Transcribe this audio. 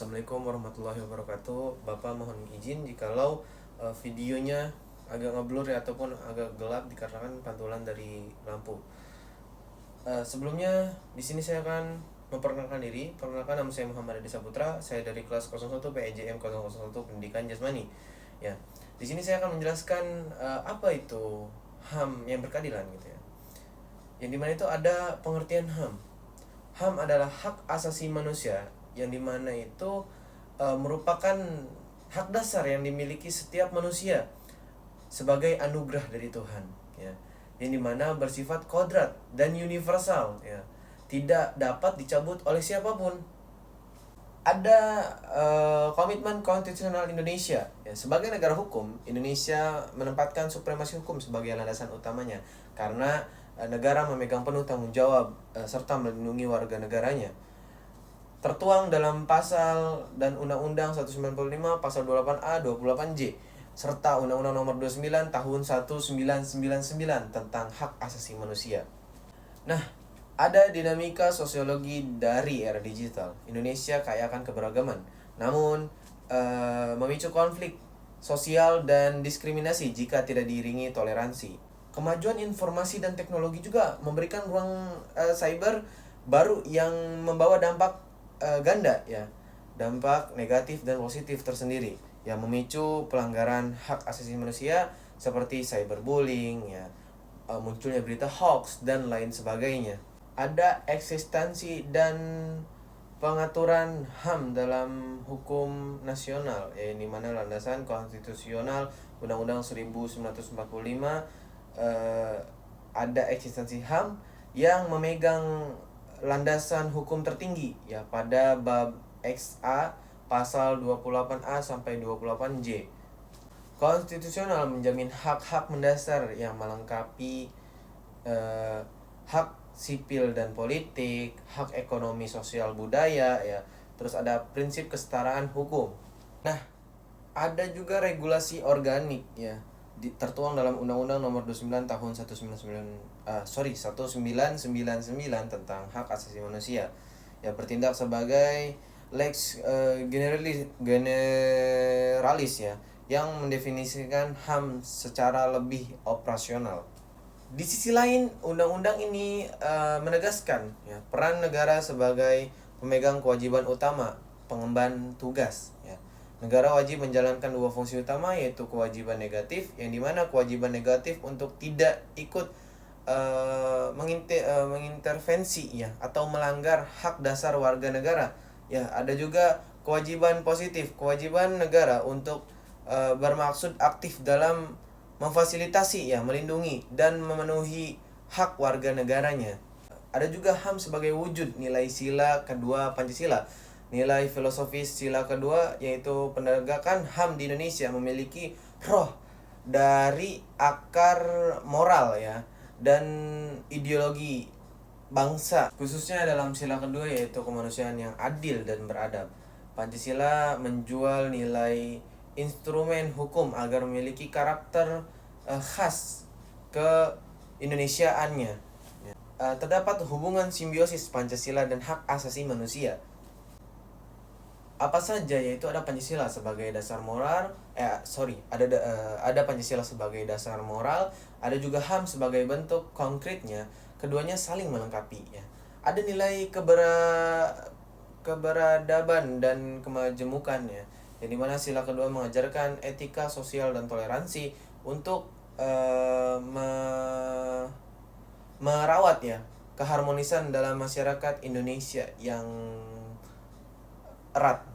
Assalamualaikum warahmatullahi wabarakatuh. Bapak mohon izin jikalau videonya agak ngeblur ya ataupun agak gelap dikarenakan pantulan dari lampu. Sebelumnya di sini saya akan memperkenalkan diri. Perkenalkan, nama saya Muhammad Adi Saputra. Saya dari kelas 01 PEJM 001 Pendidikan Jasmani. Ya. Di sini saya akan menjelaskan apa itu HAM yang berkeadilan gitu ya. Yang dimana itu ada pengertian HAM. HAM adalah hak asasi manusia yang dimana itu merupakan hak dasar yang dimiliki setiap manusia sebagai anugerah dari Tuhan, ya, yang dimana bersifat kodrat dan universal, ya, tidak dapat dicabut oleh siapapun. Ada komitmen konstitusional Indonesia, ya, sebagai negara hukum. Indonesia menempatkan supremasi hukum sebagai landasan utamanya karena negara memegang penuh tanggung jawab serta melindungi warga negaranya. Tertuang dalam pasal dan Undang-Undang 195, pasal 28A, 28J, serta Undang-Undang Nomor 29 Tahun 1999 tentang hak asasi manusia. Nah, ada dinamika sosiologi dari era digital. Indonesia kaya akan keberagaman, namun memicu konflik sosial dan diskriminasi jika tidak diiringi toleransi. Kemajuan informasi dan teknologi juga memberikan ruang cyber baru yang membawa dampak ganda, ya, dampak negatif dan positif tersendiri yang memicu pelanggaran hak asasi manusia seperti cyberbullying, ya, munculnya berita hoax dan lain sebagainya. Ada eksistensi dan pengaturan HAM dalam hukum nasional, di mana landasan konstitusional Undang-Undang 1945 ada eksistensi HAM yang memegang landasan hukum tertinggi, ya, pada bab XA pasal 28A sampai 28J. Konstitusional menjamin hak-hak mendasar yang melengkapi hak sipil dan politik, hak ekonomi sosial budaya, ya. Terus ada prinsip kesetaraan hukum. Nah, ada juga regulasi organik, ya, tertuang dalam Undang-Undang Nomor 29 Tahun 1999 tentang hak asasi manusia, ya, bertindak sebagai lex generalis, ya, yang mendefinisikan HAM secara lebih operasional. Di sisi lain, undang-undang ini menegaskan, ya, peran negara sebagai pemegang kewajiban utama pengemban tugas, ya. Negara wajib menjalankan dua fungsi utama, yaitu kewajiban negatif, yang dimana kewajiban negatif untuk tidak ikut mengintervensi, ya, atau melanggar hak dasar warga negara. Ya, ada juga kewajiban positif, kewajiban negara untuk bermaksud aktif dalam memfasilitasi, ya, melindungi dan memenuhi hak warga negaranya. Ada juga HAM sebagai wujud nilai sila kedua Pancasila. Nilai filosofis sila kedua yaitu penegakan HAM di Indonesia memiliki roh dari akar moral, ya, dan ideologi bangsa, khususnya dalam sila kedua yaitu kemanusiaan yang adil dan beradab. Pancasila menjual nilai instrumen hukum agar memiliki karakter khas ke Indonesiaannya. Terdapat hubungan simbiosis Pancasila dan hak asasi manusia. Apa saja? Yaitu ada Pancasila sebagai dasar moral, ada Pancasila sebagai dasar moral, ada juga HAM sebagai bentuk konkretnya. Keduanya saling melengkapi, ya. Ada nilai keberadaban dan kemajemukan, ya, yang dimana sila kedua mengajarkan etika sosial dan toleransi untuk merawat, ya, keharmonisan dalam masyarakat Indonesia yang erat.